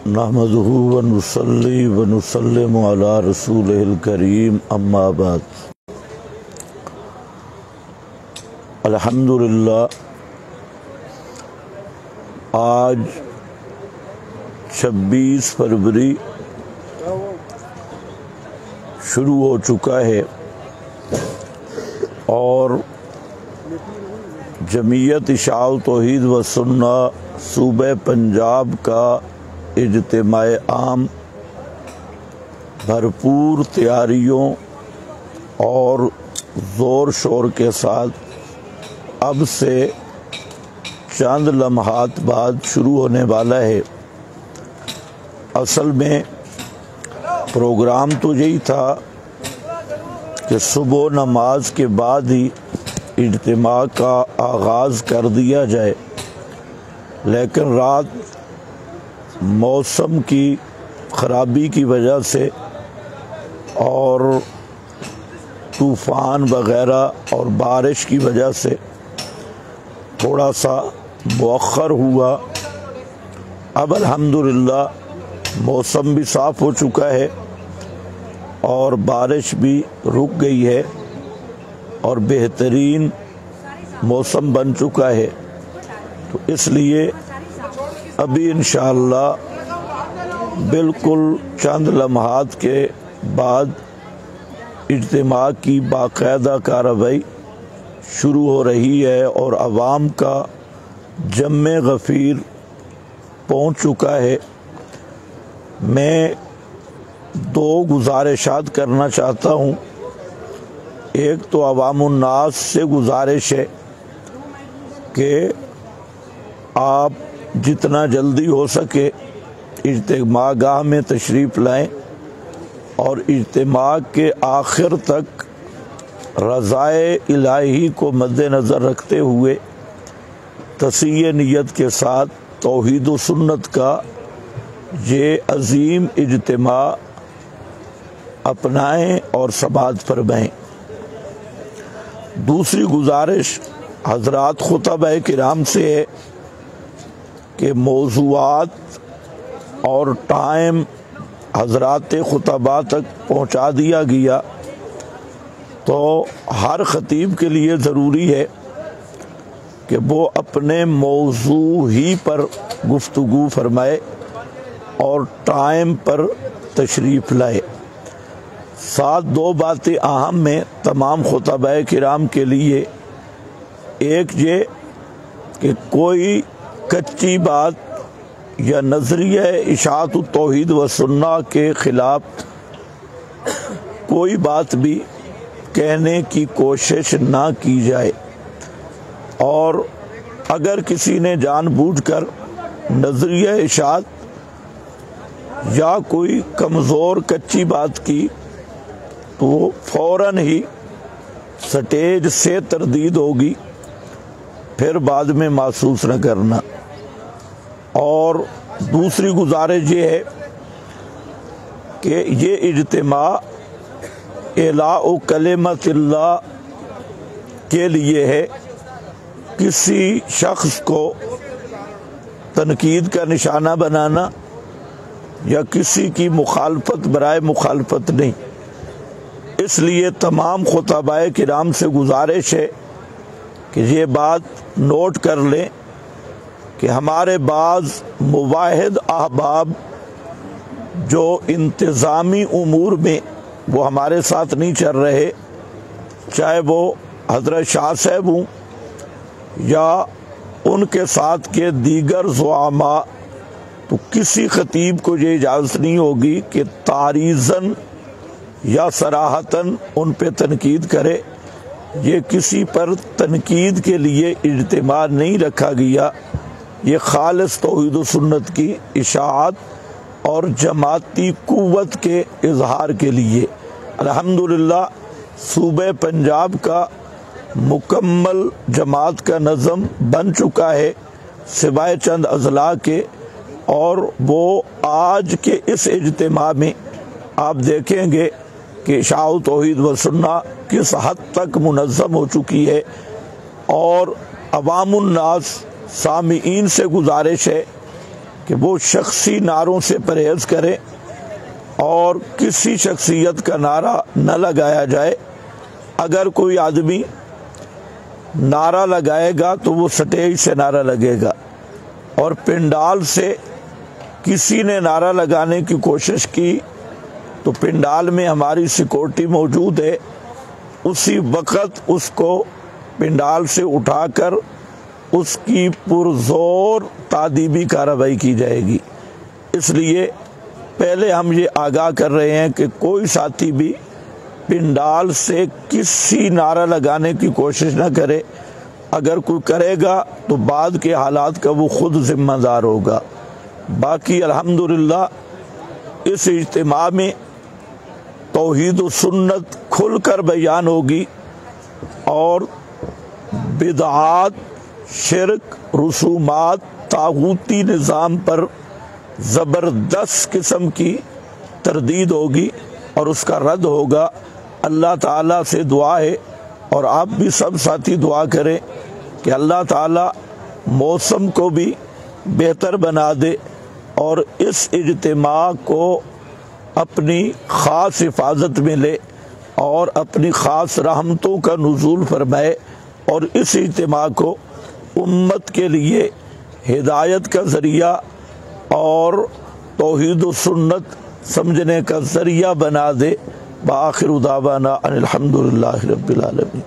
نحمدہ ونصلی ونسلم علی رسولہ الکریم اما بعد۔ الحمدللہ آج 26 فروری شروع ہو چکا ہے اور جمعیت اشاعۃ توحید و سنہ صوبہ پنجاب کا اجتماع عام بھرپور تیاریوں اور زور شور کے ساتھ اب سے چند لمحات بعد شروع ہونے والا ہے۔ اصل میں پروگرام تو یہی تھا کہ صبح نماز کے بعد ہی اجتماع کا آغاز کر دیا جائے، لیکن رات موسم کی خرابی کی وجہ سے اور طوفان وغیرہ اور بارش کی وجہ سے تھوڑا سا مؤخر ہوا۔ اب الحمدللہ موسم بھی صاف ہو چکا ہے اور بارش بھی رک گئی ہے اور بہترین موسم بن چکا ہے، تو اس لیے ابھی انشاءاللہ بالکل چند لمحات کے بعد اجتماع کی باقاعدہ کارروائی شروع ہو رہی ہے اور عوام کا جم غفیر پہنچ چکا ہے۔ میں دو گزارشات کرنا چاہتا ہوں۔ ایک تو عوام الناس سے گزارش ہے کہ آپ جتنا جلدی ہو سکے اجتماع گاہ میں تشریف لائیں اور اجتماع کے آخر تک رضائے الہی کو مد نظر رکھتے ہوئے تصحیح نیت کے ساتھ توحید و سنت کا یہ عظیم اجتماع اپنائیں اور سماعت فرمائیں۔ دوسری گزارش حضرات خطبہ کرام سے ہے کہ موضوعات اور ٹائم حضرات خطبہ تک پہنچا دیا گیا، تو ہر خطیب کے لیے ضروری ہے کہ وہ اپنے موضوع ہی پر گفتگو فرمائے اور ٹائم پر تشریف لائے۔ ساتھ دو باتیں اہم میں تمام خطبہ کرام کے لیے۔ ایک یہ کہ کوئی کچی بات یا نظریہ اشاعت توحید و سنہ کے خلاف کوئی بات بھی کہنے کی کوشش نہ کی جائے، اور اگر کسی نے جان بوجھ کر نظریہ اشاعت یا کوئی کمزور کچی بات کی تو وہ فوراً ہی سٹیج سے تردید ہوگی، پھر بعد میں محسوس نہ کرنا۔ اور دوسری گزارش یہ ہے کہ یہ اجتماع اعلاء کلمت اللہ کے لیے ہے، کسی شخص کو تنقید کا نشانہ بنانا یا کسی کی مخالفت برائے مخالفت نہیں۔ اس لیے تمام خطبہ کرام سے گزارش ہے کہ یہ بات نوٹ کر لیں کہ ہمارے بعض مواحد احباب جو انتظامی امور میں وہ ہمارے ساتھ نہیں چل رہے، چاہے وہ حضرت شاہ صاحب ہوں یا ان کے ساتھ کے دیگر زعماء، تو کسی خطیب کو یہ اجازت نہیں ہوگی کہ تعریضاً یا صراحتاً ان پہ تنقید کرے۔ یہ کسی پر تنقید کے لیے اجتماع نہیں رکھا گیا، یہ خالص توحید و سنت کی اشاعت اور جماعتی قوت کے اظہار کے لیے۔ الحمدللہ صوبہ پنجاب کا مکمل جماعت کا نظم بن چکا ہے سوائے چند اضلاع کے، اور وہ آج کے اس اجتماع میں آپ دیکھیں گے کہ اشاعت توحید و سنہ کس حد تک منظم ہو چکی ہے۔ اور عوام الناس سامعین سے گزارش ہے کہ وہ شخصی نعروں سے پرہیز کریں اور کسی شخصیت کا نعرہ نہ لگایا جائے۔ اگر کوئی آدمی نعرہ لگائے گا تو وہ سٹیج سے نعرہ لگے گا، اور پنڈال سے کسی نے نعرہ لگانے کی کوشش کی تو پنڈال میں ہماری سیکورٹی موجود ہے، اسی وقت اس کو پنڈال سے اٹھا کر اس کی پرزور تادیبی کارروائی کی جائے گی۔ اس لیے پہلے ہم یہ آگاہ کر رہے ہیں کہ کوئی ساتھی بھی پنڈال سے کسی نعرہ لگانے کی کوشش نہ کرے، اگر کوئی کرے گا تو بعد کے حالات کا وہ خود ذمہ دار ہوگا۔ باقی الحمدللہ اس اجتماع میں توحید و سنت کھل کر بیان ہوگی، اور بدعات، شرک، رسومات، طاغوتی نظام پر زبردست قسم کی تردید ہوگی اور اس کا رد ہوگا۔ اللہ تعالیٰ سے دعا ہے، اور آپ بھی سب ساتھی دعا کریں کہ اللہ تعالیٰ موسم کو بھی بہتر بنا دے اور اس اجتماع کو اپنی خاص حفاظت میں لے اور اپنی خاص رحمتوں کا نزول فرمائے، اور اس اجتماع کو امت کے لیے ہدایت کا ذریعہ اور توحید و سنت سمجھنے کا ذریعہ بنا دے۔ بآخر دعوانا ان الحمدللہ رب العالمین۔